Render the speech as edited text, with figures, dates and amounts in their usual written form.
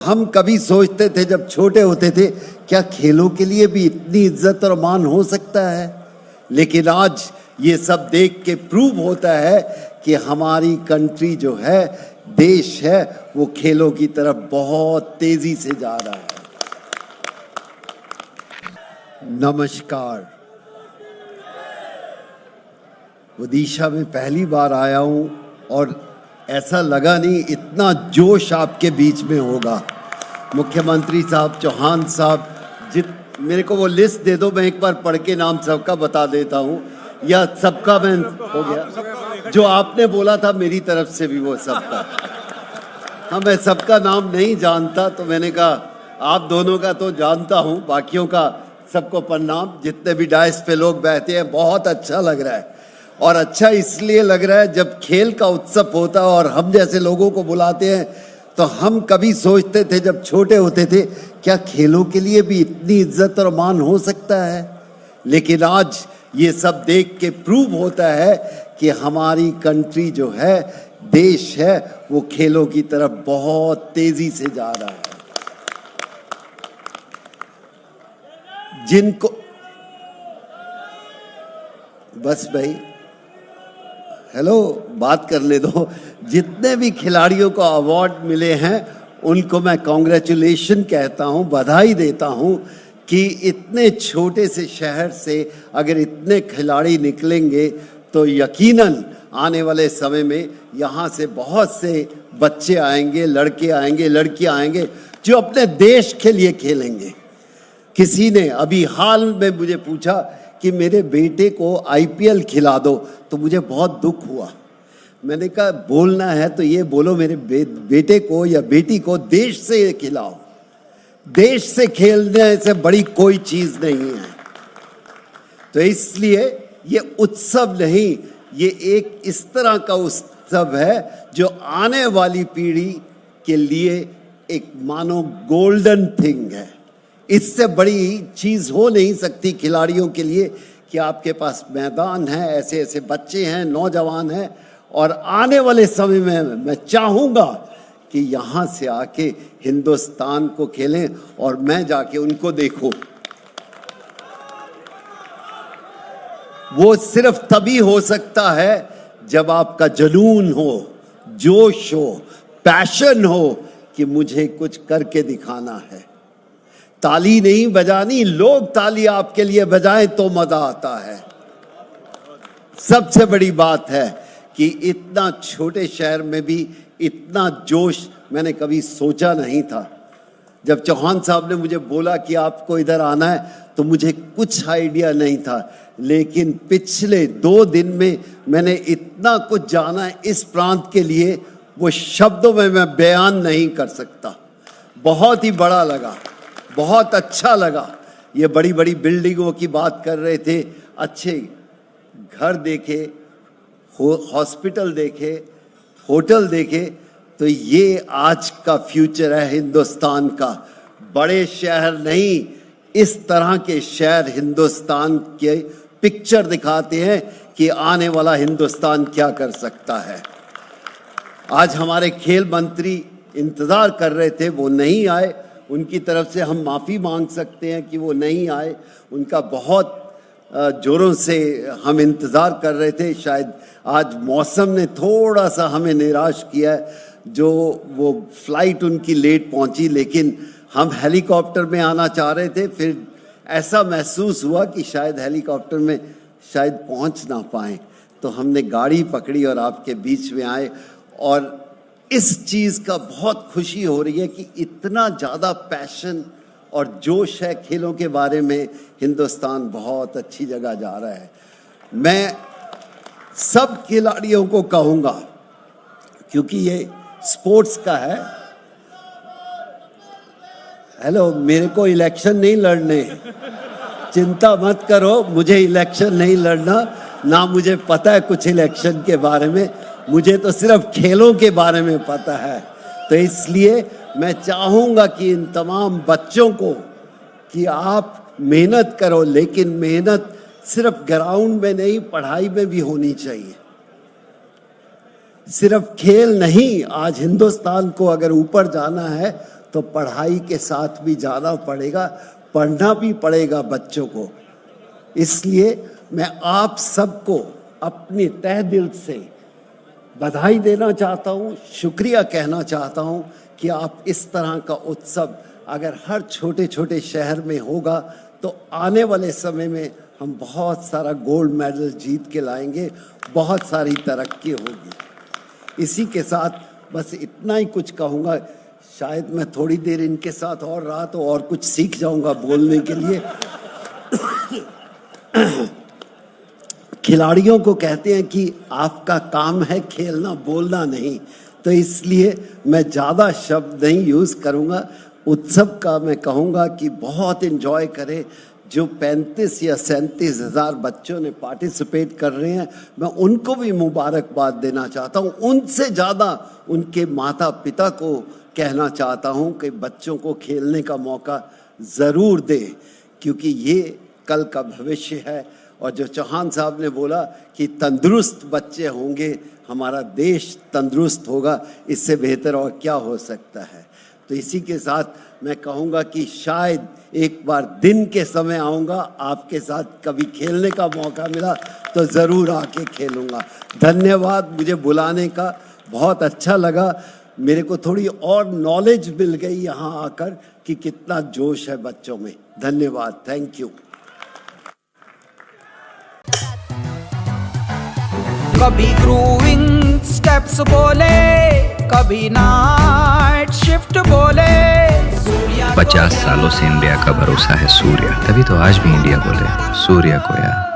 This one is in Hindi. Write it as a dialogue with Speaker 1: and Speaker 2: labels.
Speaker 1: हम कभी सोचते थे जब छोटे होते थे, क्या खेलों के लिए भी इतनी इज्जत और मान हो सकता है। लेकिन आज ये सब देख के प्रूव होता है कि हमारी कंट्री जो है, देश है, वो खेलों की तरफ बहुत तेजी से जा रहा है। नमस्कार। ओडिशा में पहली बार आया हूं और ऐसा लगा नहीं इतना जोश आपके बीच में होगा। मुख्यमंत्री साहब, चौहान साहब, मेरे को वो लिस्ट दे दो, मैं एक बार पढ़ के नाम सबका बता देता हूं, या सबका मैं हो गया जो आपने बोला था मेरी तरफ से भी वो सबका। हाँ, मैं सबका नाम नहीं जानता तो मैंने कहा आप दोनों का तो जानता हूं, बाकियों का सबको प्रणाम। जितने भी डाइस पे लोग बैठे हैं, बहुत अच्छा लग रहा है। और अच्छा इसलिए लग रहा है जब खेल का उत्सव होता है और हम जैसे लोगों को बुलाते हैं, तो हम कभी सोचते थे जब छोटे होते थे, क्या खेलों के लिए भी इतनी इज्जत और मान हो सकता है। लेकिन आज ये सब देख के प्रूव होता है कि हमारी कंट्री जो है, देश है, वो खेलों की तरफ बहुत तेजी से जा रहा है। जिनको बस भाई हेलो बात करने दो। जितने भी खिलाड़ियों को अवार्ड मिले हैं उनको मैं कॉन्ग्रेचुलेशन कहता हूं, बधाई देता हूं कि इतने छोटे से शहर से अगर इतने खिलाड़ी निकलेंगे तो यकीनन आने वाले समय में यहाँ से बहुत से बच्चे आएंगे, लड़के आएंगे, लड़कियां आएंगे जो अपने देश के लिए खेलेंगे। किसी ने अभी हाल में मुझे पूछा कि मेरे बेटे को आईपीएल खिला दो, तो मुझे बहुत दुख हुआ। मैंने कहा बोलना है तो ये बोलो मेरे बेटे को या बेटी को देश से खिलाओ। देश से खेलने से बड़ी कोई चीज नहीं है। तो इसलिए ये उत्सव नहीं, ये एक इस तरह का उत्सव है जो आने वाली पीढ़ी के लिए एक मानो गोल्डन थिंग है। इससे बड़ी चीज हो नहीं सकती खिलाड़ियों के लिए कि आपके पास मैदान है, ऐसे ऐसे बच्चे हैं, नौजवान हैं, और आने वाले समय में मैं चाहूंगा कि यहाँ से आके हिंदुस्तान को खेलें और मैं जाके उनको देखूं। वो सिर्फ तभी हो सकता है जब आपका जुनून हो, जोश हो, पैशन हो कि मुझे कुछ करके दिखाना है। ताली नहीं बजानी, लोग ताली आपके लिए बजाएं तो मजा आता है। सबसे बड़ी बात है कि इतना छोटे शहर में भी इतना जोश मैंने कभी सोचा नहीं था। जब चौहान साहब ने मुझे बोला कि आपको इधर आना है तो मुझे कुछ आइडिया नहीं था, लेकिन पिछले 2 दिन में मैंने इतना कुछ जाना है इस प्रांत के लिए, वो शब्दों में मैं बयान नहीं कर सकता। बहुत ही बड़ा लगा, बहुत अच्छा लगा। ये बड़ी बड़ी बिल्डिंगों की बात कर रहे थे, अच्छे घर देखे, हॉस्पिटल देखे, होटल देखे, तो ये आज का फ्यूचर है हिंदुस्तान का। बड़े शहर नहीं, इस तरह के शहर हिंदुस्तान के पिक्चर दिखाते हैं कि आने वाला हिंदुस्तान क्या कर सकता है। आज हमारे खेल मंत्री इंतजार कर रहे थे, वो नहीं आए। उनकी तरफ से हम माफ़ी मांग सकते हैं कि वो नहीं आए। उनका बहुत जोरों से हम इंतज़ार कर रहे थे। शायद आज मौसम ने थोड़ा सा हमें निराश किया है, जो वो फ्लाइट उनकी लेट पहुंची, लेकिन हम हेलीकॉप्टर में आना चाह रहे थे। फिर ऐसा महसूस हुआ कि शायद हेलीकॉप्टर में शायद पहुंच ना पाए, तो हमने गाड़ी पकड़ी और आपके बीच में आए। और इस चीज़ का बहुत खुशी हो रही है कि इतना ज़्यादा पैशन और जोश है खेलों के बारे में। हिंदुस्तान बहुत अच्छी जगह जा रहा है। मैं सब खिलाड़ियों को कहूँगा, क्योंकि ये स्पोर्ट्स का है। हेलो, मेरे को इलेक्शन नहीं लड़ने, चिंता मत करो, मुझे इलेक्शन नहीं लड़ना, ना मुझे पता है कुछ इलेक्शन के बारे में। मुझे तो सिर्फ खेलों के बारे में पता है। तो इसलिए मैं चाहूँगा कि इन तमाम बच्चों को कि आप मेहनत करो, लेकिन मेहनत सिर्फ ग्राउंड में नहीं, पढ़ाई में भी होनी चाहिए। सिर्फ खेल नहीं, आज हिंदुस्तान को अगर ऊपर जाना है तो पढ़ाई के साथ भी जाना पड़ेगा, पढ़ना भी पड़ेगा बच्चों को। इसलिए मैं आप सबको अपने तहे दिल से बधाई देना चाहता हूँ, शुक्रिया कहना चाहता हूँ कि आप इस तरह का उत्सव अगर हर छोटे छोटे शहर में होगा तो आने वाले समय में हम बहुत सारा गोल्ड मेडल जीत के लाएंगे, बहुत सारी तरक्की होगी। इसी के साथ बस इतना ही कुछ कहूँगा। शायद मैं थोड़ी देर इनके साथ और रहा तो और कुछ सीख जाऊँगा बोलने के लिए। खिलाड़ियों को कहते हैं कि आपका काम है खेलना, बोलना नहीं, तो इसलिए मैं ज़्यादा शब्द नहीं यूज़ करूँगा। उत्सव का मैं कहूँगा कि बहुत एंजॉय करें। जो 35 या 37 हज़ार बच्चों ने पार्टिसिपेट कर रहे हैं, मैं उनको भी मुबारकबाद देना चाहता हूँ। उनसे ज़्यादा उनके माता पिता को कहना चाहता हूँ कि बच्चों को खेलने का मौका ज़रूर दें, क्योंकि ये कल का भविष्य है। और जो चौहान साहब ने बोला कि तंदुरुस्त बच्चे होंगे, हमारा देश तंदुरुस्त होगा, इससे बेहतर और क्या हो सकता है। तो इसी के साथ मैं कहूँगा कि शायद एक बार दिन के समय आऊँगा, आपके साथ कभी खेलने का मौका मिला तो ज़रूर आके खेलूँगा। धन्यवाद मुझे बुलाने का, बहुत अच्छा लगा। मेरे को थोड़ी और नॉलेज मिल गई यहाँ आकर कि कितना जोश है बच्चों में। धन्यवाद, थैंक यू।
Speaker 2: कभी ग्रूविंग स्टेप्स बोले, कभी नाइट शिफ्ट बोले।
Speaker 3: 50 सालों से इंडिया का भरोसा है सूर्या, तभी तो आज भी इंडिया बोले सूर्या को यार।